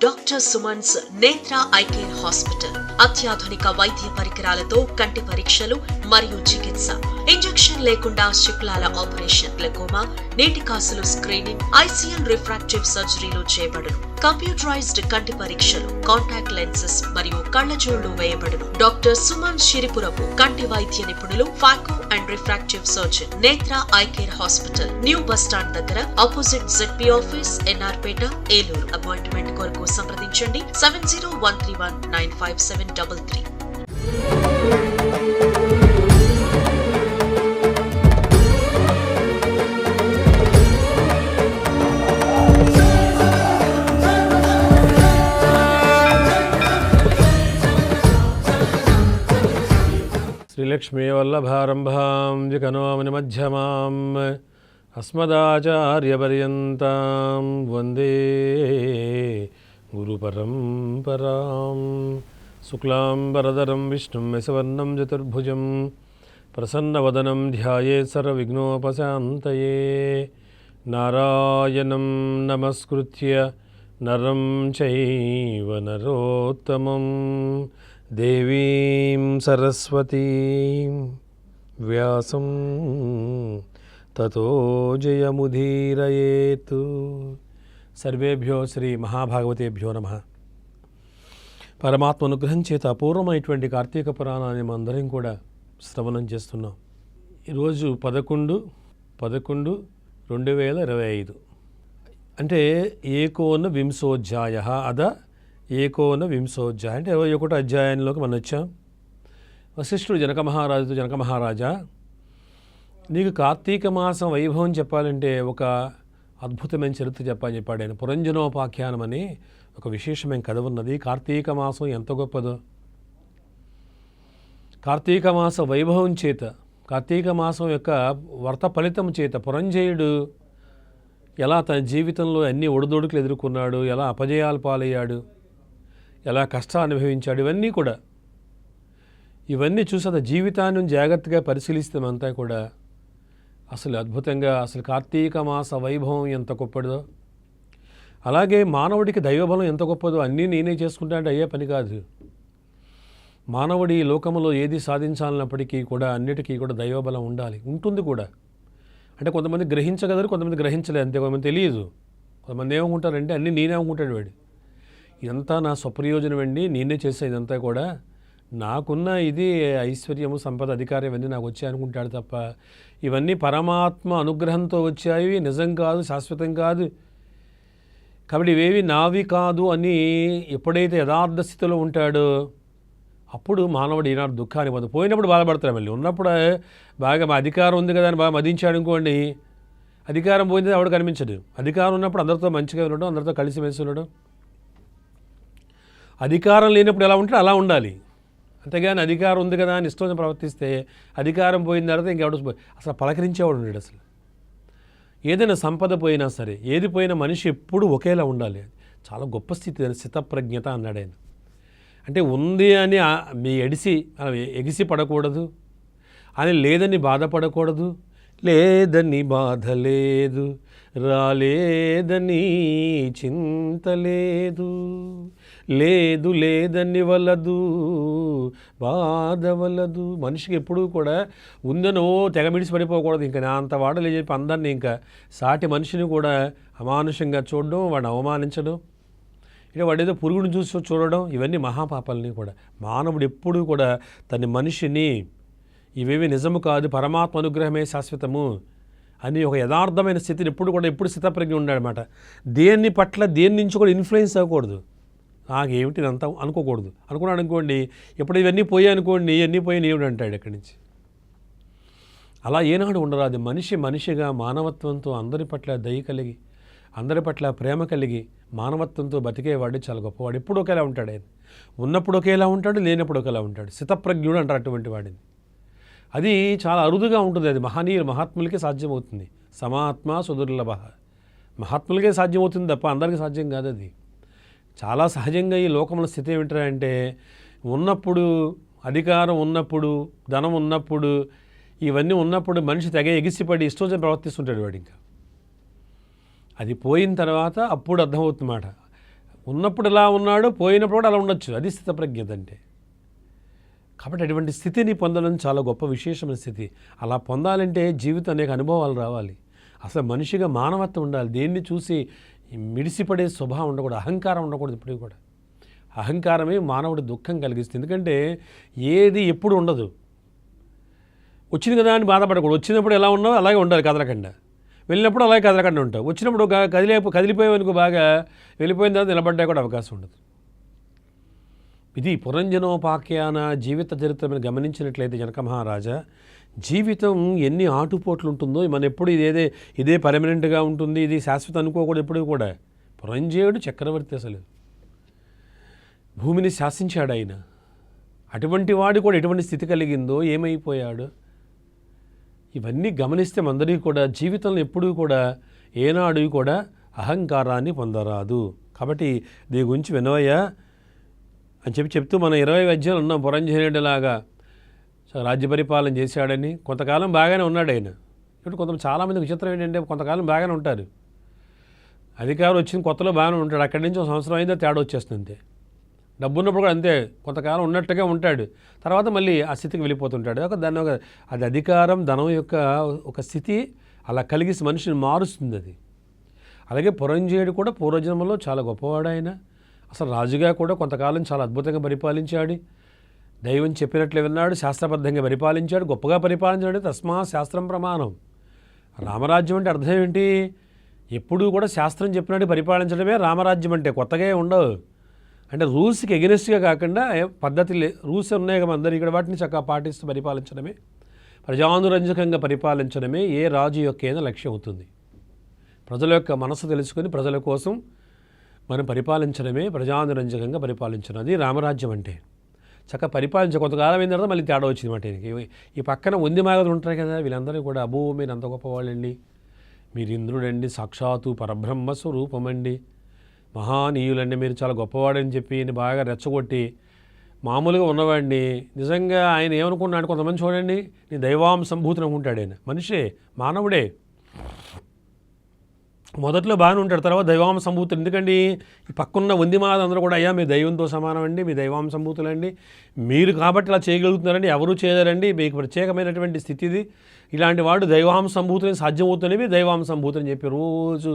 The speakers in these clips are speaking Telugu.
డాక్టర్ సుమన్స్ నేత్ర ఐ కేర్ హాస్పిటల్. అత్యాధునిక వైద్య పరికరాలతో కంటి పరీక్షలు మరియు చికిత్స, ఇంజెక్షన్ లేకుండా శుక్లాల ఆపరేషన్, గ్లకోమా, నీటి కాసులు స్క్రీనింగ్, ఐసిఎల్ రిఫ్రాక్టివ్ సర్జరీలు చేయబడును. కంప్యూటరైజ్డ్ కంటి పరీక్షలు, కాంటాక్ట్ లెన్సెస్ మరియు కళ్లజోళ్లు వేయబడును. డాక్టర్ సుమన్ షిరిపురపు కంటి వైద్య నిపుణులు, ఫాకో అండ్ రిఫ్రాక్టివ్ సర్జన్, నేత్ర I care hospital, new bus stand దగ్గర, ఆపోజిట్ జెడ్పీ ఆఫీస్, ఎన్ఆర్ పేట, ఏలూరు. అపాయింట్మెంట్ కొరకు సంప్రదించండి 7013195733. శ్రీలక్ష్మీ వల్లభారంభాం వికనోమని మధ్యమాం అస్మదాచార్యపర్యంతం వందే గురుపరంపరాం. శుక్లాంబరధరం విష్ణుం యశవర్ణం చతుర్భుజం ప్రసన్నవదనం ధ్యాయేత్ సర్వవిఘ్నోపశాంతయే. నారాయణం నమస్కృత్య నరం చైవ నరోత్తమం దేవీం సరస్వతీం వ్యాసం తతో జయముదీరయేత్. సర్వేభ్యో శ్రీ మహాభాగవతేభ్యో నమః. పరమాత్మ అనుగ్రహం చేత అపూర్వమైనటువంటి కార్తీక పురాణాన్ని మనందరం కూడా శ్రవణం చేస్తున్నాం. ఈరోజు 11/11/2025 అంటే ఏకోన వింశోధ్యాయ. ఏకోన వింశోధ్యాయ అంటే 21వ అధ్యాయంలోకి మనం వచ్చాం. వశిష్ఠుడు జనక మహారాజా, నీకు కార్తీక మాసం వైభవం చెప్పాలంటే ఒక అద్భుతమైన చరిత్ర చెప్పాడు ఆయన. పురంజనోపాఖ్యానం అని ఒక విశేషమైన కథ ఉన్నది. కార్తీక మాసం ఎంత గొప్పదో, కార్తీక మాస వైభవం చేత, కార్తీక మాసం యొక్క వ్రత ఫలితం చేత పురంజయుడు ఎలా తన జీవితంలో అన్ని ఒడిదొడుకులు ఎదుర్కొన్నాడు, ఎలా అపజయాలు పాలయ్యాడు, ఎలా కష్టాలు అనుభవించాడు, ఇవన్నీ చూసి అతని జీవితాన్ని జాగ్రత్తగా పరిశీలిస్తామంతా కూడా అసలు అద్భుతంగా, అసలు కార్తీక మాస వైభవం ఎంత గొప్పదో, అలాగే మానవుడికి దైవబలం ఎంత గొప్పదో. అన్నీ నేనే చేసుకుంటా అంటే అయ్యే పని కాదు. మానవుడి ఈ లోకంలో ఏది సాధించాలన్నప్పటికీ కూడా అన్నిటికీ కూడా దైవబలం ఉండాలి, ఉంటుంది కూడా. అంటే కొంతమంది గ్రహించగలరు, కొంతమంది గ్రహించలేదు, అంతే. కొంతమంది తెలియదు. కొంతమంది ఏమనుకుంటారంటే అన్నీ నేనేమనుకుంటాడు వాడు, ఇదంతా నా స్వప్రయోజనం అండి, నేనే చేసే ఇదంతా కూడా, నాకున్న ఇది ఐశ్వర్యము, సంపద, అధికారం ఇవన్నీ నాకు వచ్చాయి అనుకుంటాడు తప్ప ఇవన్నీ పరమాత్మ అనుగ్రహంతో వచ్చాయి, నిజం కాదు, శాశ్వతం కాదు. కాబట్టి ఇవేవి నావి కాదు అని ఎప్పుడైతే యథార్థ స్థితిలో ఉంటాడో అప్పుడు మానవుడు ఈనాడు దుఃఖాన్ని పొందు. పోయినప్పుడు బాధపడతాడు, మళ్ళీ ఉన్నప్పుడు బాగా మా అధికారం ఉంది కదా అని బాగా మదించాడు అనుకోండి, అధికారం పోయింది ఆవిడ కనిపించదు. అధికారం ఉన్నప్పుడు అందరితో మంచిగా ఉండడం, అందరితో కలిసిమెలిసి ఉండడం. అధికారం లేనప్పుడు ఎలా ఉంటే అలా ఉండాలి, అంతేగాని అధికారం ఉంది కదా అని ఇష్టం ప్రవర్తిస్తే అధికారం పోయిన తర్వాత ఇంకెవడ అసలు పలకరించేవాడు ఉండడు. అసలు ఏదైనా సంపద పోయినా సరే, ఏది పోయినా మనిషి ఎప్పుడూ ఒకేలా ఉండాలి. చాలా గొప్ప స్థితి, స్థితప్రజ్ఞత అన్నాడు ఆయన. అంటే ఉంది అని మీ ఎగిసి పడకూడదు, అని లేదని బాధపడకూడదు, లేదని బాధ లేదు, రాలేదని చింత లేదు, లేదు లేదని వలదు బాధ వలదు. మనిషికి ఎప్పుడూ కూడా ఉందనో తెగమిడిసి పడిపోకూడదు. ఇంకా నా అంత వాడలే చెప్పి అందరినీ ఇంకా సాటి మనిషిని కూడా అమానుషంగా చూడడం, వాడిని అవమానించడం, ఇక వాడేదో పురుగుని చూసి చూడడం, ఇవన్నీ మహాపాపాలని కూడా. మానవుడు ఎప్పుడూ కూడా తన మనిషిని ఇవేవి నిజము కాదు, పరమాత్మ అనుగ్రహమే శాశ్వతము అని ఒక యథార్థమైన స్థితిని ఎప్పుడు స్థితప్రజ్ఞ ఉన్నాడనమాట. దేని నుంచి కూడా ఇన్ఫ్లుయెన్స్ అవ్వకూడదు. నాకేమిటి అంతా అనుకోకూడదు. అనుకున్నాడు అనుకోండి, ఎప్పుడు ఇవన్నీ పోయాయి అనుకోండి, ఇవన్నీ పోయి ఏమిటి అంటాడు ఎక్కడి నుంచి. అలా ఏనాడు ఉండరాదు. మనిషిగా మానవత్వంతో అందరి పట్ల దయ కలిగి, అందరి పట్ల ప్రేమ కలిగి, మానవత్వంతో బతికేవాడు చాలా గొప్పవాడు. ఎప్పుడు ఒకేలా ఉంటాడు ఆయన. ఉన్నప్పుడు ఒకేలా ఉంటాడు, లేనప్పుడు ఒకేలా ఉంటాడు. స్థితప్రజ్ఞుడు అంటారు అటువంటి వాడిని. అది చాలా అరుదుగా ఉంటుంది. అది మహాత్ములకే సాధ్యమవుతుంది. సమాత్మ సుదుర్లభ, మహాత్ములకే సాధ్యమవుతుంది తప్ప అందరికీ సాధ్యం కాదు. అది చాలా సహజంగా ఈ లోకంలో స్థితి ఏమిటంటే, ఉన్నప్పుడు అధికారం ఉన్నప్పుడు, ధనం ఉన్నప్పుడు, ఇవన్నీ ఉన్నప్పుడు మనిషి తెగ ఎగిసిపడి ఇష్టం ప్రవర్తిస్తుంటాడు వాడు. ఇంకా అది పోయిన తర్వాత అప్పుడు అర్థమవుతుందన్నమాట. ఉన్నప్పుడు ఎలా ఉన్నాడో పోయినప్పుడు కూడా అలా ఉండొచ్చు. అది స్థితప్రజ్ఞత అంటే. కాబట్టి అటువంటి స్థితిని పొందడం చాలా గొప్ప విశేషమైన స్థితి. అలా పొందాలంటే జీవితం అనేక అనుభవాలు రావాలి. అసలు మనిషిగా మానవత్వం ఉండాలి. దేన్ని చూసి మిడిసిపడే స్వభావం ఉండకూడదు, అహంకారం ఉండకూడదు. ఇప్పుడు కూడా అహంకారమే మానవుడి దుఃఖం కలిగిస్తుంది. ఎందుకంటే ఏది ఎప్పుడు ఉండదు. వచ్చింది కదా అని బాధపడకూడదు. వచ్చినప్పుడు ఎలా ఉన్నావు అలాగే ఉండాలి, కదలకుండా. వెళ్ళినప్పుడు అలాగే కదలకుండా ఉంటావు. వచ్చినప్పుడు కదిలిపోయేవనుకో బాగా, వెళ్ళిపోయిన తర్వాత నిలబడ్డా కూడా అవకాశం ఉండదు. ఇది పురంజనోపాఖ్యాన జీవిత చరిత్రను గమనించినట్లయితే జనక మహారాజా, జీవితం ఎన్ని ఆటుపోట్లు ఉంటుందో, మనం ఎప్పుడు ఇదే పర్మనెంట్గా ఉంటుంది, ఇది శాశ్వతం అనుకోకూడదు ఎప్పుడు కూడా. పురంజేయుడు చక్రవర్తి, అసలు భూమిని శాసించాడు ఆయన. అటువంటి వాడు కూడా ఎటువంటి స్థితి కలిగిందో, ఏమైపోయాడు, ఇవన్నీ గమనిస్తే మనందరికీ కూడా జీవితంలో ఎప్పుడూ కూడా ఏనాడు కూడా అహంకారాన్ని పొందరాదు. కాబట్టి దీని గురించి వినవయ్యా అని చెప్తూ మనం 20 అధ్యాయాలు ఉన్నాం. పురంజనుడిలాగా రాజ్య పరిపాలన చేశాడని కొంతకాలం బాగానే ఉన్నాడు ఆయన. ఇప్పుడు చాలామంది విచిత్రం ఏంటంటే కొంతకాలం బాగానే ఉంటారు, అధికారం వచ్చిన కొత్తలో బాగానే ఉంటాడు, అక్కడి నుంచి 1 సంవత్సరం అయిందో తేడా వచ్చేస్తుంది అంతే. డబ్బు ఉన్నప్పుడు కూడా అంతే, కొంతకాలం ఉన్నట్టుగా ఉంటాడు, తర్వాత మళ్ళీ ఆ స్థితికి వెళ్ళిపోతుంటాడు. అది అధికారం, ధనం యొక్క ఒక స్థితి అలా కలిగి మనిషిని మారుస్తుంది అది. అలాగే పురంజయుడు కూడా పూర్వజన్మలో చాలా గొప్పవాడు ఆయన. అసలు రాజుగా కూడా కొంతకాలం చాలా అద్భుతంగా పరిపాలించాడు, దైవం చెప్పినట్లు విన్నాడు, శాస్త్రబద్ధంగా పరిపాలించాడు, గొప్పగా పరిపాలించాడు. తస్మా శాస్త్రం ప్రమాణం. రామరాజ్యం అంటే అర్థం ఏంటి? ఎప్పుడూ కూడా శాస్త్రం చెప్పినట్టు పరిపాలించడమే రామరాజ్యం అంటే. కొత్తగా ఉండవు అంటే రూల్స్కి ఎగెనిస్ట్గా కాకుండా పద్ధతి రూల్స్ ఉన్నాయి కదా అందరూ, ఇక్కడ వాటిని చక్కగా పాటిస్తూ పరిపాలించడమే, ప్రజానురంజకంగా పరిపాలించడమే ఏ రాజు యొక్క లక్ష్యం అవుతుంది. ప్రజల యొక్క మనసు తెలుసుకొని ప్రజల కోసం మనం పరిపాలించడమే ప్రజానురంజకంగా పరిపాలించడం. అది రామరాజ్యం అంటే. చక్కగా పరిపాలించ కొంతకాలం అయిన తర్వాత మళ్ళీ తేడా వచ్చింది మాట. ఈ పక్కన వంది మాగదులు ఉంటారు కదా, వీళ్ళందరూ కూడా అబ్బో మీరు అంత గొప్పవాళ్ళండి, మీరు ఇంద్రుడండి, సాక్షాత్తు పరబ్రహ్మ స్వరూపమండి, మహానీయులండి, మీరు చాలా గొప్పవాడని చెప్పి బాగా రెచ్చగొట్టి మామూలుగా ఉన్నవాడిని నిజంగా ఆయన ఏమనుకున్నాడు, కొంతమంది చూడండి నీ దైవాంశంభూతులు అనుకుంటాడు. ఆయన మనిషే, మానవుడే, మొదట్లో బాగానే ఉంటాడు, తర్వాత దైవాంశంభూతులు. ఎందుకండి ఈ పక్కన్న వందిమాల అందరూ కూడా అయ్యా మీ దైవంతో సమానం అండి, మీ దైవాంశంభూతులండి, మీరు కాబట్టి ఇలా చేయగలుగుతున్నారండి, ఎవరు చేయలేరండి, మీకు ప్రత్యేకమైనటువంటి స్థితి ఇది, ఇలాంటి వాడు దైవాంశంభూతులని సాధ్యమవుతున్నవి దైవాంశంభూతులని చెప్పి రోజు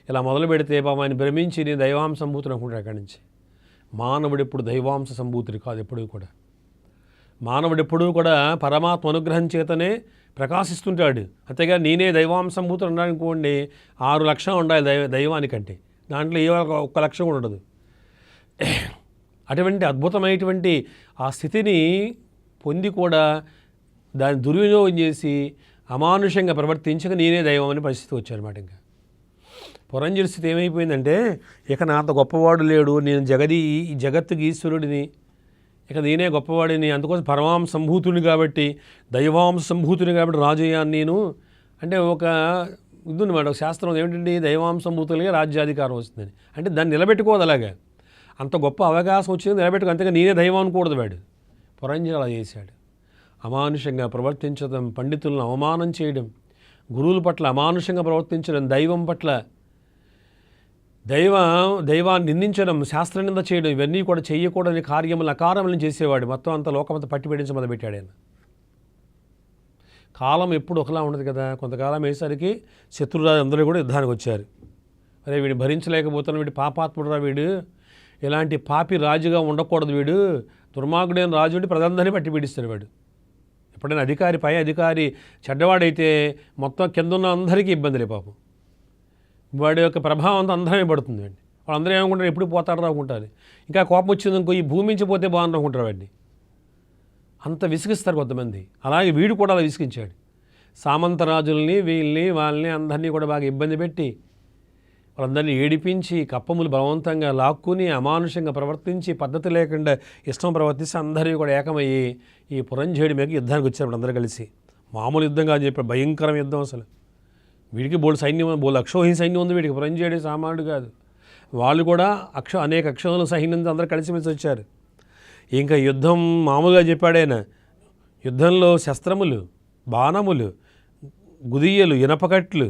ఇలా మొదలు పెడితే పాపం ఆయన భ్రమించి నేను దైవాంశంభూతులు అనుకుంటాడు. అక్కడి నుంచి మానవుడు ఎప్పుడు దైవాంశ సంభూతుడు కాదు. ఎప్పుడూ కూడా మానవుడు ఎప్పుడూ కూడా పరమాత్మ అనుగ్రహం చేతనే ప్రకాశిస్తుంటాడు. అంతేగా నేనే దైవాంశంభూతులు ఉన్నాడనుకోండి 6 లక్షలు ఉండాలి దైవానికంటే, దాంట్లో ఏ 1 లక్షం కూడా ఉండదు. అటువంటి అద్భుతమైనటువంటి ఆ స్థితిని పొంది కూడా దాన్ని దుర్వినియోగం చేసి అమానుషంగా ప్రవర్తించక నేనే దైవం అనే పరిస్థితి వచ్చారన్నమాట. ఇంకా పురంజయుడి స్థితి ఏమైపోయిందంటే, ఇక నాతో గొప్పవాడు లేడు, నేను జగత్తుకి ఈశ్వరుడిని, ఇక నేనే గొప్పవాడిని, అందుకోసం పరమాంశ సంభూతుని కాబట్టి దైవాంశ సంభూతుని కాబట్టి రాజయ్యాను నేను అంటే ఒక ఇది ఉన్నమాట. ఒక శాస్త్రం ఏమిటండి, దైవాంశ సంభూతులుగా రాజ్యాధికారం వస్తుందని. అంటే దాన్ని నిలబెట్టుకోదు. అలాగా అంత గొప్ప అవకాశం వచ్చింది నిలబెట్టుకో, అంతేగా నేనే దైవం అనుకూడదు. వాడు పురంజయుడు అలా చేశాడు. అమానుషంగా ప్రవర్తించడం, పండితులను అవమానం చేయడం, గురువుల పట్ల అమానుషంగా ప్రవర్తించడం, దైవం పట్ల దైవాన్ని నిందించడం, శాస్త్రనింద చేయడం, ఇవన్నీ కూడా చేయకూడని కార్యములు అకారములను చేసేవాడు. మొత్తం అంతా లోకమంతా పట్టి పెట్టించి మొదలుపెట్టాడు ఆయన. కాలం ఎప్పుడు ఒకలా ఉండదు కదా. కొంతకాలం అయ్యేసరికి శత్రురాజు అందరూ కూడా యుద్ధానికి వచ్చారు. అరే వీడు భరించలేకపోతున్నాడు, వీడు పాపాత్ముడురా, వీడు ఇలాంటి పాపి రాజుగా ఉండకూడదు, వీడు దుర్మార్గుడైన రాజు అంటే ప్రజలందరినీ పట్టి పీడిస్తాడు వాడు. ఎప్పుడైనా పై అధికారి చెడ్డవాడైతే మొత్తం కింద ఉన్న అందరికీ ఇబ్బందులే పాపం. వాడి యొక్క ప్రభావం అంతా అందరమే పడుతుంది అండి. వాళ్ళందరూ ఏమనుకుంటారు, ఎప్పుడు పోతాడు అనుకుంటారు. ఇంకా కోపం వచ్చింది ఇంకో ఈ భూమి నుంచి పోతే బాగుంది అనుకుంటారు వాడిని. అంత విసిగిస్తారు కొంతమంది. అలాగే వీడు కూడా అలా విసిగించాడు. సామంతరాజుల్ని వాళ్ళని అందరినీ కూడా బాగా ఇబ్బంది పెట్టి వాళ్ళందరినీ ఏడిపించి కప్పములు బలవంతంగా లాక్కుని అమానుషంగా ప్రవర్తించి పద్ధతి లేకుండా ఇష్టం ప్రవర్తిస్తే అందరూ కూడా ఏకమయ్యి ఈ పురంజయుడి మీద యుద్ధానికి వచ్చారు అందరూ కలిసి. మామూలు యుద్ధం కాదు చెప్పారు, భయంకరమైన యుద్ధం. అసలు వీడికి బోల్డ్ సైన్యం, బోల్డ్ అక్షోహిణి సైన్యం ఉంది వీడికి. పురంజయుడి సామాన్యుడు కాదు. వాళ్ళు కూడా అనేక అక్షోహిణుల సైన్యంతో అందరూ కలిసిమెలిసి వచ్చారు. ఇంకా యుద్ధం మామూలుగా చెప్పాడైనా, యుద్ధంలో శస్త్రములు, బాణములు, గుదియ్యలు, ఇనపకట్లు,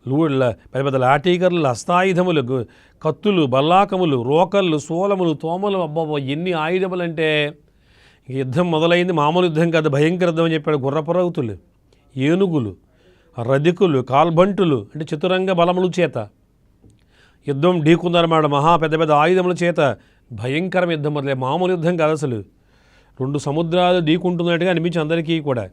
పెద్ద పెద్ద లాఠీకర్లు, హస్తాయుధములు, కత్తులు, బల్లాకములు, రోకళ్ళు, సోలములు, తోమలు, అబ్బాబా ఎన్ని ఆయుధములంటే యుద్ధం మొదలైంది. మామూలు యుద్ధం కాదు, భయంకర యుద్ధం అని చెప్పాడు. గుర్రపురౌతులు, ఏనుగులు, రధికులు, కాల్బంటులు అంటే చతురంగ బలములు చేత యుద్ధం ఢీకుందనమాట. మహా పెద్ద పెద్ద ఆయుధముల చేత భయంకరం యుద్ధం మొదలై మామూలు యుద్ధం కాదు అసలు. 2 సముద్రాలు ఢీకుంటున్నట్టుగా అనిపించి అందరికీ కూడా.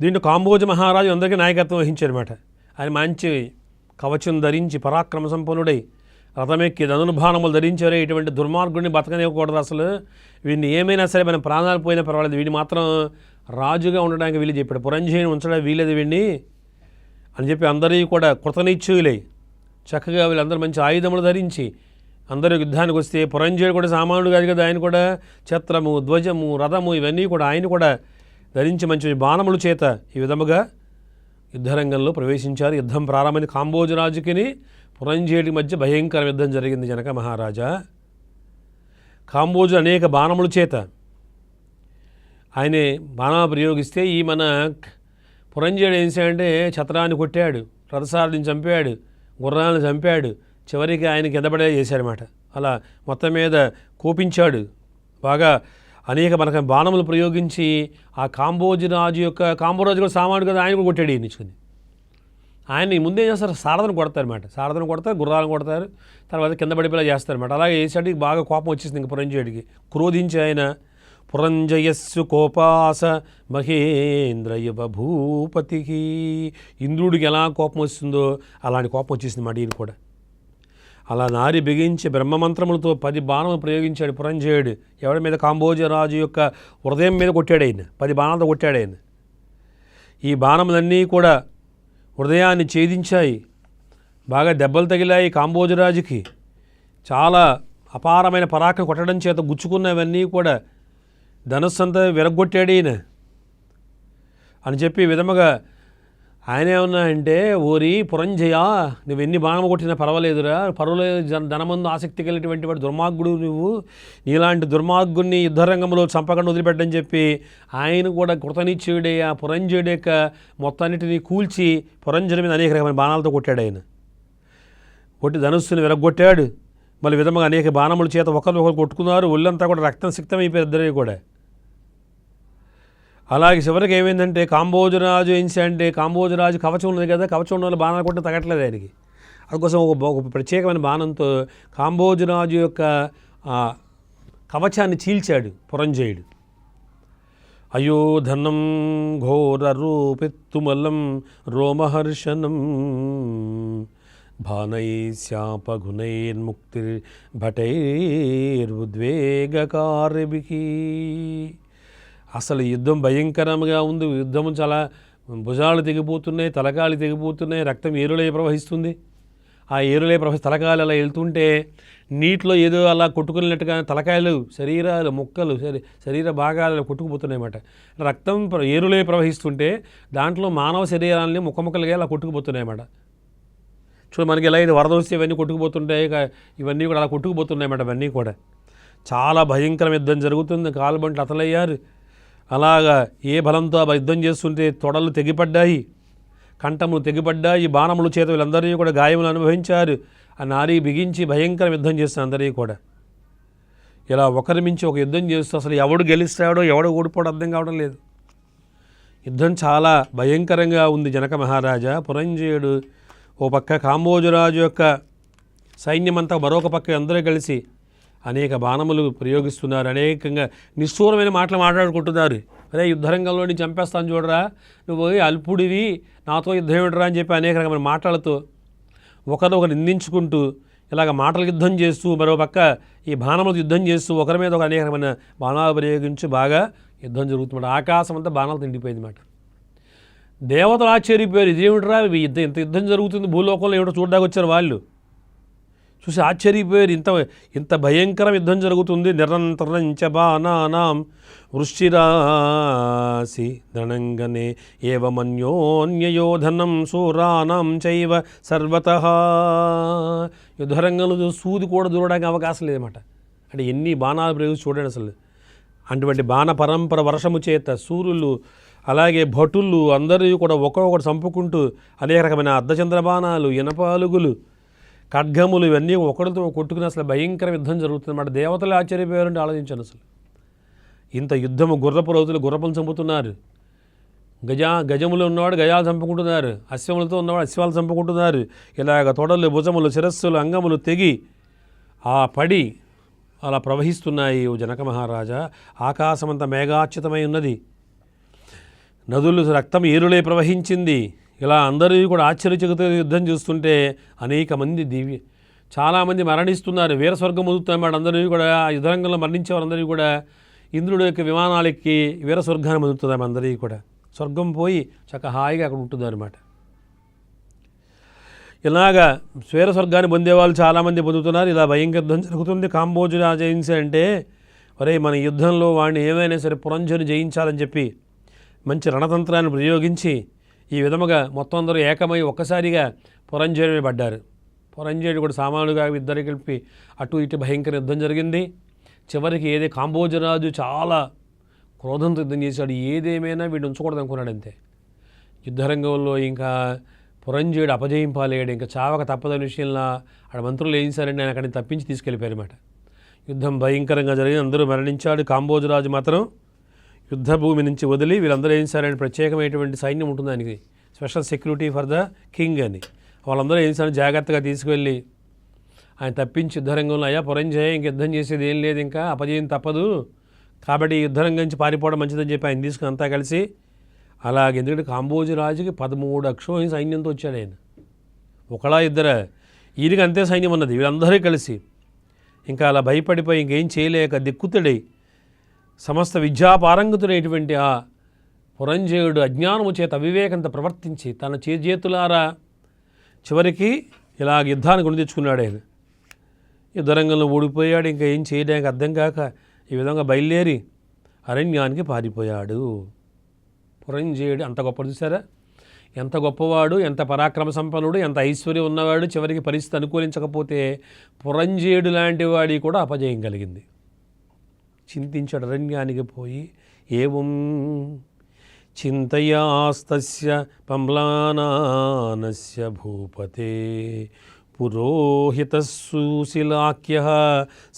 దీంట్లో కాంబోజ మహారాజు అందరికీ నాయకత్వం వహించారన్నమాట. ఆయన మంచి కవచం ధరించి పరాక్రమ సంపన్నుడై రథమెక్కి ధనుర్బాణములు ధరించారే. ఇటువంటి దుర్మార్గుడిని బతకనివ్వకూడదు అసలు. వీడిని ఏమైనా సరే మనం ప్రాణాలు పోయినా పర్వాలేదు, వీడిని మాత్రం రాజుగా ఉండడానికి వీలు చెప్పాడు. పురంజయుని ఉంచడానికి వీలేదు వీడిని అని చెప్పి అందరికీ కూడా కృతనిశ్చయులై చక్కగా వీళ్ళందరూ మంచి ఆయుధములు ధరించి అందరూ యుద్ధానికి వస్తే పురంజయుడు కూడా సామాన్యుడు కాదు కదా. ఆయన కూడా ఛత్రము, ధ్వజము, రథము ఇవన్నీ కూడా ఆయన కూడా ధరించి మంచి బాణముల చేత ఈ విధముగా యుద్ధరంగంలో ప్రవేశించారు. యుద్ధం ప్రారంభమైన కాంబోజరాజుకి పురంజయుడి మధ్య భయంకర యుద్ధం జరిగింది. జనక మహారాజా కాంబోజు అనేక బాణముల చేత ఆయనే బాణాలు ప్రయోగిస్తే ఈ మన పురంజయుడు ఏం చేయాలంటే ఛత్రాన్ని కొట్టాడు, రథసారథిని చంపాడు, గుర్రాలను చంపాడు, చివరికి ఆయనకి ఎదబడే చేశాడనమాట. అలా మొత్తం మీద కోపించాడు బాగా. అనేక మనకు బాణములు ప్రయోగించి ఆ కాంబోజరాజు కూడా సామాన్యుడు కదా, ఆయన కూడా కొట్టాడు ఈయనిచ్చుకుని. ఆయన్ని ముందే చేస్తారు, సారథను కొడతారన్నమాట. సారథను కొడతారు, గుర్రాలను కొడతారు, తర్వాత కింద పడిపోయేలా చేస్తారన్నమాట. అలాగే వేసాడికి బాగా కోపం వచ్చేసింది ఇంక పురంజయుడికి. క్రోధించి ఆయన పురంజయస్సు కోపాస మహేంద్రయువ భూపతికి, ఇంద్రుడికి ఎలా కోపం వస్తుందో అలాంటి కోపం వచ్చేసింది మాట ఈయన కూడా. అలా నారి బిగించి బ్రహ్మమంత్రములతో 10 బాణములు ప్రయోగించాడు పురంజయుడు. ఎవరి మీద? కాంబోజరాజు యొక్క హృదయం మీద కొట్టాడు ఆయన. 10 బాణాలతో కొట్టాడు ఆయన. ఈ బాణములన్నీ కూడా హృదయాన్ని ఛేదించాయి, బాగా దెబ్బలు తగిలాయి. కాంబోజరాజుకి చాలా అపారమైన పరాక్రమం కొట్టడం చేత గుచ్చుకున్నవన్నీ కూడా ధనుస్సు అంతా విరగొట్టాడు ఈయన అని చెప్పి ఈ విధముగా ఆయన ఏమన్నా అంటే, ఓరి పురంజయ, నువ్వు ఎన్ని బాణం కొట్టినా పర్వాలేదురా, పర్వాలేదు, ధనమందు ఆసక్తి కలిగినటువంటి వాడు దుర్మార్గుడు నువ్వు, నీలాంటి దుర్మార్గుడిని యుద్ధరంగంలో చంపకుండా వదిలిపెట్టని చెప్పి ఆయన కూడా కృతనిశ్చయుడే ఆ పురంజయుడి యొక్క మొత్తాన్నిటిని కూల్చి పురంజయుడి మీద అనేక రకమైన బాణాలతో కొట్టాడు ఆయన. కొట్టి ధనుస్సుని విరగొట్టాడు. మళ్ళీ విధంగా అనేక బాణముల చేత ఒకరు కొట్టుకున్నారు. ఒళ్ళంతా కూడా రక్తం సిక్తమైపోయారు ఇద్దరే కూడా. అలాగే చివరికి ఏమైందంటే కాంబోజరాజు ఏంటంటే, కాంబోజరాజు కవచం ఉన్నది కదా, కవచం ఉన్న వాళ్ళు బాణాలు కొట్టిన తగ్గట్లేదు ఆయనకి. అందుకోసం ఒక ప్రత్యేకమైన బాణంతో కాంబోజరాజు యొక్క కవచాన్ని చీల్చాడు పురంజయుడు. అయ్యో ధనం ఘోర రూపెత్తుమల్లం రోమహర్షణం భానై శాపగుణైర్ముక్తిర్ భటైర్వుద్వేగకారిభికి. అసలు యుద్ధం భయంకరంగా ఉంది. యుద్ధం చాలా భుజాలు తెగిపోతున్నాయి, తలకాలు తెగిపోతున్నాయి, రక్తం ఏరులై ప్రవహిస్తుంది. ఆ ఏరులై తలకాయలు అలా వెళ్తుంటే నీటిలో ఏదో అలా కొట్టుకున్నట్టుగా తలకాయలు, శరీరాలు, ముక్కలు, శరీర భాగాలు కొట్టుకుపోతున్నాయి అన్నమాట. రక్తం ఏరులై ప్రవహిస్తుంటే దాంట్లో మానవ శరీరాలని ముక్కముక్కలుగా అలా కొట్టుకుపోతున్నాయి అన్నమాట. చూడు మనకి ఎలా ఇది వరద వస్తే ఇవన్నీ కొట్టుకుపోతుంటాయి, ఇవన్నీ కూడా అలా కొట్టుకుపోతున్నాయి అన్నమాట. ఇవన్నీ కూడా చాలా భయంకర యుద్ధం జరుగుతుంది. కాలుబంట్లు అతలయ్యారు. అలాగా ఏ బలంతో యుద్ధం చేస్తుంటే తొడలు తెగిపడ్డాయి, కంఠములు తెగిపడ్డాయి, బాణముల చేత వీళ్ళందరినీ కూడా గాయములు అనుభవించారు. ఆ నారీ బిగించి భయంకర యుద్ధం చేస్తున్నారు అందరికీ కూడా. ఇలా ఒకరి మించి ఒక యుద్ధం చేస్తూ అసలు ఎవడు గెలుస్తాడో ఎవడు ఓడిపోవడం అర్థం కావడం లేదు. యుద్ధం చాలా భయంకరంగా ఉంది. జనక మహారాజా పురంజయుడు ఓ పక్క, కాంబోజరాజు యొక్క సైన్యమంతా మరొక పక్క అందరూ కలిసి అనేక బాణములు ప్రయోగిస్తున్నారు. అనేకంగా నిష్ఠూరమైన మాటలు మాట్లాడుకుంటున్నారు. అరే యుద్ధరంగంలో చంపేస్తాను చూడరా, నువ్వు అల్పుడివి, నాతో యుద్ధం ఏమిటరా అని చెప్పి అనేక రకమైన మాటలతో ఒకరు నిందించుకుంటూ ఇలాగ మాటలు యుద్ధం చేస్తూ, మరో పక్క ఈ బాణములు యుద్ధం చేస్తూ ఒకరి మీద ఒక అనేక రకమైన బాణాలు ప్రయోగించి బాగా యుద్ధం జరుగుతుంది. ఆకాశం అంతా బాణాలు తిండిపోయింది మాట. దేవతలు ఆశ్చర్యపోయారు, ఇదేమిట్రా ఇంత యుద్ధం జరుగుతుంది భూలోకంలో, ఏమిటో చూడడానికి వచ్చారు వాళ్ళు. చూసి ఆశ్చర్యపోయారు, ఇంత భయంకరం యుద్ధం జరుగుతుంది. నిరంతరం చ బాణానాం వృష్టిరాసి ధనంగనే ఏవమన్యోన్యయోధనం శూరాణం చైవ సర్వతః. యుద్ధరంగంలో సూది కూడా దూరడానికి అవకాశం లేదన్నమాట. అంటే ఎన్ని బాణాలు ప్రయోగించి చూడండి అసలు. అటువంటి బాణ పరంపర వర్షము చేత సూర్యులు అలాగే భటులు అందరూ కూడా ఒక్కొక్కటి చంపుకుంటూ అనేక రకమైన అర్ధచంద్ర బాణాలు, ఇనపాలుగులు, ఖడ్గములు ఇవన్నీ ఒకరితో కొట్టుకుని అసలు భయంకర యుద్ధం జరుగుతుందన్నమాట. దేవతలు ఆశ్చర్యపోయారంటే ఆలోచించాను అసలు. ఇంత యుద్ధము, గుర్రపు రౌతులు గుర్రపులు చంపుతున్నారు, గజములు ఉన్నవాడు గజాలు చంపుకుంటున్నారు, అశ్వములతో ఉన్నవాడు అశ్వాలు చంపుకుంటున్నారు. ఇలాగ తొడలు, భుజములు, శిరస్సులు, అంగములు తెగి ఆ పడి అలా ప్రవహిస్తున్నాయి. ఓ జనక మహారాజా, ఆకాశమంతా మేఘాచ్యుతమై ఉన్నది, నదులు రక్తం ఏరులే ప్రవహించింది. ఇలా అందరూ కూడా ఆశ్చర్యచకిత యుద్ధం చూస్తుంటే అనేక మంది చాలామంది మరణిస్తున్నారు, వీరస్వర్గం పొందుతున్నారు. అందరూ కూడా యుద్ధరంగంలో మరణించే వారందరూ కూడా ఇంద్రుడి యొక్క విమానాలెక్కి వీరస్వర్గాన్ని పొందుతున్నారు. అందరికీ కూడా స్వర్గం పోయి చక్క హాయిగా అక్కడ ఉంటుందన్నమాట. ఇలాగా వీరస్వర్గాన్ని పొందేవాళ్ళు చాలామంది పొందుతున్నారు. ఇలా భయంకర యుద్ధం జరుగుతుంది. కాంబోజుని జయించాలంటే ఒరే మన యుద్ధంలో వాడిని ఏమైనా సరే పురంజను జయించాలని చెప్పి మంచి రణతంత్రాన్ని ప్రయోగించి ఈ విధముగా మొత్తం అందరూ ఏకమై ఒక్కసారిగా పురంజయుడి మీద పడ్డారు. పురంజయుడు కూడా సామాన్యుడుగా ఇద్దరు కలిపి అటు ఇటు భయంకర యుద్ధం జరిగింది. చివరికి కాంబోజరాజు చాలా క్రోధంతో యుద్ధం చేశాడు. ఏదేమైనా వీడు ఉంచకూడదు అనుకున్నాడు అంతే. యుద్ధరంగంలో ఇంకా పురంజయుడు అపజయం పాలేడు, ఇంకా చావక తప్పదని విషయంలో ఆడ మంత్రులు ఏం చేశారంటే ఆయన అక్కడిని తప్పించి తీసుకెళ్ళిపోయారన్నమాట. యుద్ధం భయంకరంగా జరిగి అందరూ మరణించాడు. కాంబోజరాజు మాత్రం యుద్ధభూమి నుంచి వదిలి వీళ్ళందరూ ఏం చేశారని ప్రత్యేకమైనటువంటి సైన్యం ఉంటుంది దానికి, special security for the king అని. వాళ్ళందరూ ఏం చేశారు, జాగ్రత్తగా తీసుకువెళ్ళి ఆయన తప్పించి యుద్ధరంగంలో, అయ్యా పురంజయ ఇంక యుద్ధం చేసేది ఏం లేదు, ఇంకా అపజయం తప్పదు కాబట్టి యుద్ధరంగం నుంచి పారిపోవడం మంచిదని చెప్పి ఆయన తీసుకుని అంతా కలిసి అలాగే. ఎందుకంటే కాంబోజరాజుకి 13 అక్షోహిణి సైన్యంతో వచ్చాడు ఆయన, ఒకలా ఇద్దరు, ఈయనకి అంతే సైన్యం ఉన్నది. వీళ్ళందరూ కలిసి ఇంకా అలా భయపడిపోయి ఇంకేం చేయలేక దిక్కుతుడై సమస్త విద్యాపారంగతుడైనటువంటి ఆ పురంజయుడు అజ్ఞానము చేత అవివేకంతో ప్రవర్తించి తన చేతులారా చివరికి ఇలాగ యుద్ధాన్ని కొని తెచ్చుకున్నాడు ఆయన. యుద్ధరంగంలో ఓడిపోయాడు. ఇంకా ఏం చేయడానికి అర్థం కాక ఈ విధంగా బయలుదేరి అరణ్యానికి పారిపోయాడు. పురంజయుడు అంత గొప్ప, చూసారా ఎంత గొప్పవాడు, ఎంత పరాక్రమ సంపన్నుడు, ఎంత ఐశ్వర్యం ఉన్నవాడు. చివరికి పరిస్థితి అనుకూలించకపోతే పురంజయుడు లాంటి వాడి కూడా అపజయం కలిగింది. చింతించాడు, అరణ్యానికి పోయి ఏవం చింతయాస్తస్య పంలానానస్య భూపతే పురోహితస్సుశిలాఖ్యః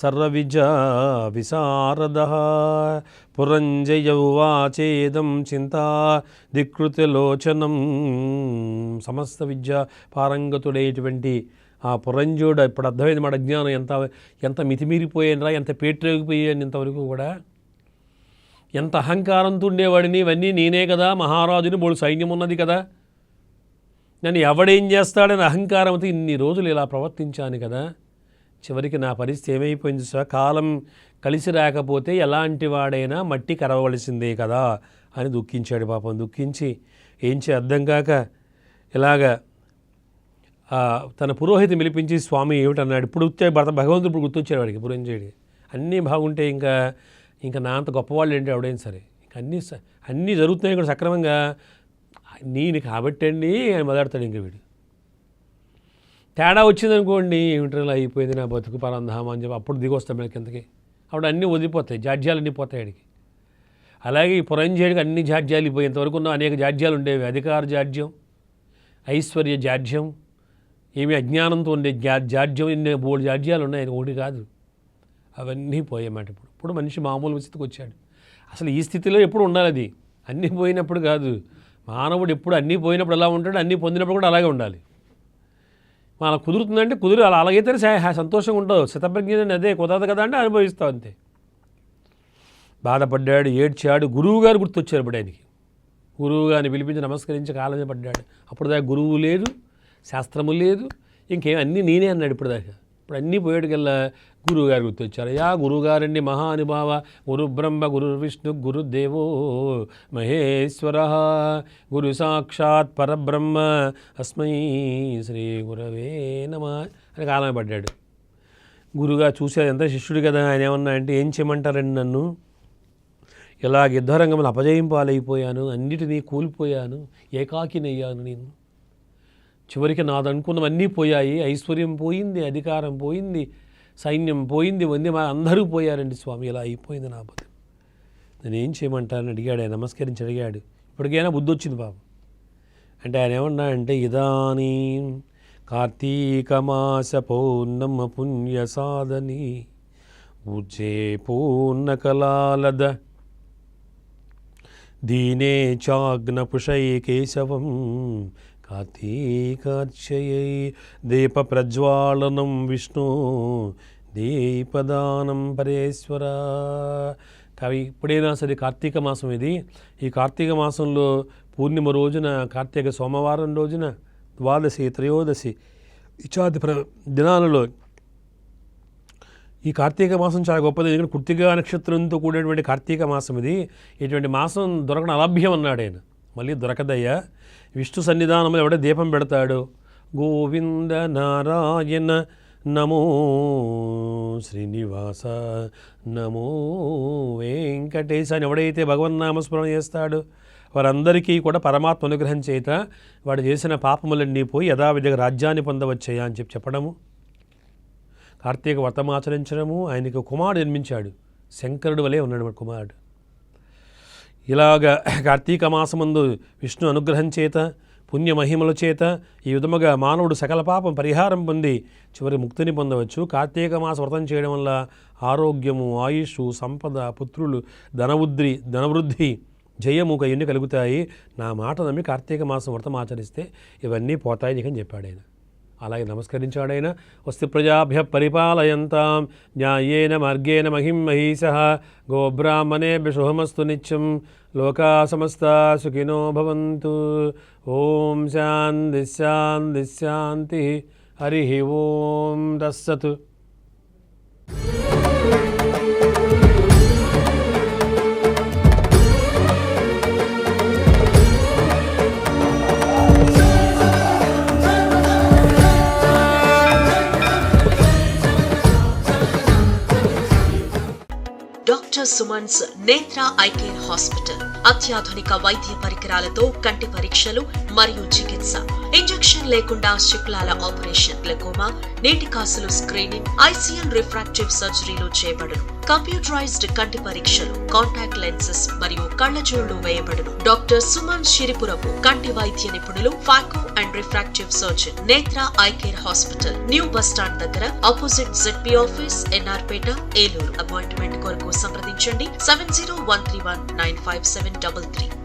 సర్వవిద్యా విశారదః పురంజయ ఉవాచేదం చింతా ధికృతలోచనం. సమస్త విద్యా పారంగతుడైనటువంటి ఆ పురంజయుడు ఇప్పుడు అర్థమైంది మాట. అజ్ఞానం ఎంత మితిమీరిపోయానరా, ఎంత పేట్రేగిపోయాను ఇంతవరకు కూడా, ఎంత అహంకారంతో ఉండేవాడిని, ఇవన్నీ నేనే కదా మహారాజుని, బోడు సైన్యం ఉన్నది కదా, నన్ను ఎవడేం చేస్తాడని అహంకారంతో ఇన్ని రోజులు ఇలా ప్రవర్తించాను కదా, చివరికి నా పరిస్థితి ఏమైపోయింది సార్, కాలం కలిసి రాకపోతే ఎలాంటి వాడైనా మట్టి కరవవలసిందే కదా అని దుఃఖించాడు. పాపం దుఃఖించి ఏం అర్థం కాక ఇలాగా తన పురోహితుని పిలిపించి స్వామి ఏమిటన్నాడు. ఇప్పుడు భగవంతుడు ఇప్పుడు గుర్తొచ్చాడు వాడికి, పురంజయుడికి. అన్నీ బాగుంటే ఇంకా నా అంత గొప్పవాళ్ళు ఏంటి ఎవడైనా సరే, ఇంకా అన్నీ జరుగుతున్నాయి కూడా సక్రమంగా, నేను కాబట్టి అండి అని మొదలెడతాడు. ఇంక వీడు తేడా వచ్చిందనుకోండి, ఏమిటలా అయిపోయింది నా బతుకు పరంధామా అని చెప్పి అప్పుడు దిగొస్తాం వీళ్ళకి కిందకి. అప్పుడు అన్నీ వదిలిపోతాయి, జాడ్యాలు అన్నీ పోతాయి ఆడికి. అలాగే ఈ పురంజయుడికి అన్ని జాడ్యాలు పోయి ఇంతవరకు ఉన్న అనేక జాడ్యాలు ఉండేవి. అధికార జాడ్యం, ఐశ్వర్య జాడ్యం, ఏమి అజ్ఞానంతో ఉండే జాడ్యం, ఇన్ని 3 జాడ్యాలు ఉన్నాయి, ఒకటి కాదు. అవన్నీ పోయామాట. ఇప్పుడు మనిషి మామూలు స్థితికి వచ్చాడు. అసలు ఈ స్థితిలో ఎప్పుడు ఉండాలి, అది అన్నీ పోయినప్పుడు కాదు. మానవుడు ఎప్పుడు అన్నీ పోయినప్పుడు ఎలా ఉంటాడు, అన్నీ పొందినప్పుడు కూడా అలాగే ఉండాలి. మనకు కుదురుతుందంటే అలా అలాగైతేనే సంతోషంగా ఉండదు. శతప్రజ్ఞని అదే కుదరదు కదా అంటే అనుభవిస్తావు అంతే. బాధపడ్డాడు, ఏడ్చాడు. గురువు గారు గుర్తొచ్చారు ఇప్పుడు ఆయనకి. గురువు గారిని పిలిపించి నమస్కరించి కాలమే పడ్డాడు. అప్పుడు దాకా గురువు లేదు, శాస్త్రము లేదు, ఇంకేం, అన్నీ నేనే అన్నాడు. ఇప్పుడు ఇప్పుడు అన్నీ పోయేటికల్లా గురువుగారు గుర్తొచ్చారు. యా గురువుగారండి మహానుభావ, గురు బ్రహ్మ గురు విష్ణు గురుదేవో మహేశ్వర, గురు సాక్షాత్ పరబ్రహ్మ అస్మై శ్రీ గురవే నమ అని కాలమే పడ్డాడు. గురువుగా చూసేది ఎంత శిష్యుడు కదా, ఆయన ఏమన్నా అంటే ఏం చేయమంటారండి, నన్ను ఇలాగ యుద్ధరంగంలో అపజయం పాలైపోయాను, అన్నిటినీ కోల్పోయాను, ఏకాకినయ్యాను నేను. చివరికి నాదనుకున్నవన్నీ పోయాయి, ఐశ్వర్యం పోయింది, అధికారం పోయింది, సైన్యం పోయింది, అందరూ పోయారండి స్వామి, ఇలా అయిపోయింది నా బతుకు, నేనేం చేయమంటారని అడిగాడు. ఆయన నమస్కరించి అడిగాడు. ఇప్పటికైనా బుద్ధి వచ్చింది బాబు అంటే ఆయన ఏమన్నా అంటే ఇదానీ కార్తీకమాస పౌర్ణమ పుణ్య సాధని ఉజ్జే పూర్ణకలాలద దీనే చాగ్నపుషై కేశవం కార్తీకార్చయై దీప ప్రజ్వాలనం విష్ణు దీపదానం పరేశ్వర. కవి ఇప్పుడైనా సరే కార్తీక మాసం ఇది, ఈ కార్తీక మాసంలో పూర్ణిమ రోజున, కార్తీక సోమవారం రోజున, ద్వాదశి త్రయోదశి ఇత్యాది దినాలలో ఈ కార్తీక మాసం చాలా గొప్పది. ఎందుకంటే కృత్తికా నక్షత్రంతో కూడినటువంటి కార్తీక మాసం ఇది. ఇటువంటి మాసం దొరకడం అలభ్యం అన్నాడు ఆయన. మళ్ళీ దొరకదయ్యా. విష్ణు సన్నిధానంలో ఎవడ దీపం పెడతాడు, గోవింద నారాయణ నమో శ్రీనివాస నమో వెంకటేశ అని ఎవడైతే భగవన్నామస్మరణ చేస్తాడో వారందరికీ కూడా పరమాత్మ అనుగ్రహం చేత వాడు చేసిన పాపములన్నీ పోయి యథావిధిగా రాజ్యాన్ని పొందవచ్చయ్యా అని చెప్పడము, కార్తీక వ్రతం ఆచరించడము. ఆయనకు కుమారుడు జన్మించాడు, శంకరుడు వలె ఉన్నాడు వాడు కుమారుడు. ఇలాగా కార్తీక మాసమందు విష్ణు అనుగ్రహం చేత, పుణ్యమహిమల చేత ఈ విధముగా మానవుడు సకల పాపం పరిహారం పొంది చివరి ముక్తిని పొందవచ్చు. కార్తీక మాస వ్రతం చేయడం వల్ల ఆరోగ్యము, ఆయుష్, సంపద, పుత్రులు, ధనవృద్ధి, జయము ఇవన్నీ కలుగుతాయి. నా మాట నమ్మి కార్తీక మాసం వ్రతం ఆచరిస్తే ఇవన్నీ పోతాయి అని చెప్పాడు ఆయన. అలాగే నమస్కరించాడు ఆయన. వస్తి ప్రజాభ్య పరిపాలయంతాం న్యాయేన మార్గేణ మహిం మహీశః గోబ్రాహ్మణేభ్య శుభమస్తు నిత్యం లోకా సమస్తా సుఖినో భవంతు. ఓం శాంతి శాంతి శాంతి. హరి ఓం తస్సత్. డాక్టర్ సుమన్స్ నేత్ర ఐ కేర్ హాస్పిటల్ అత్యాధునిక వైద్య పరికరాలతో కంటి పరీక్షలు మరియు చికిత్స, ఇంజెక్షన్ లేకుండా శుక్లాల ఆపరేషన్, గ్లకోమా, నీటి కాసులు స్క్రీనింగ్, ఐసిఎల్ రిఫ్రాక్టివ్ సర్జరీలు చేయబడును. కంప్యూటరైజ్డ్ కంటి పరీక్షలు, కాంటాక్ట్ లెన్సెస్ మరియు కళ్లజోళ్లు వేయబడును. డాక్టర్ సుమన్ షిరిపురపు కంటి వైద్య నిపుణులు, ఫాకో అండ్ రిఫ్రాక్టివ్ సర్జన్, నేత్ర I care hospital, new bus stand దగ్గర, ఆపోజిట్ జెడ్పీ ఆఫీస్, ఎన్ఆర్ పేట, ఏలూరు. అపాయింట్మెంట్ కొరకు సంప్రదించండి 7013195733.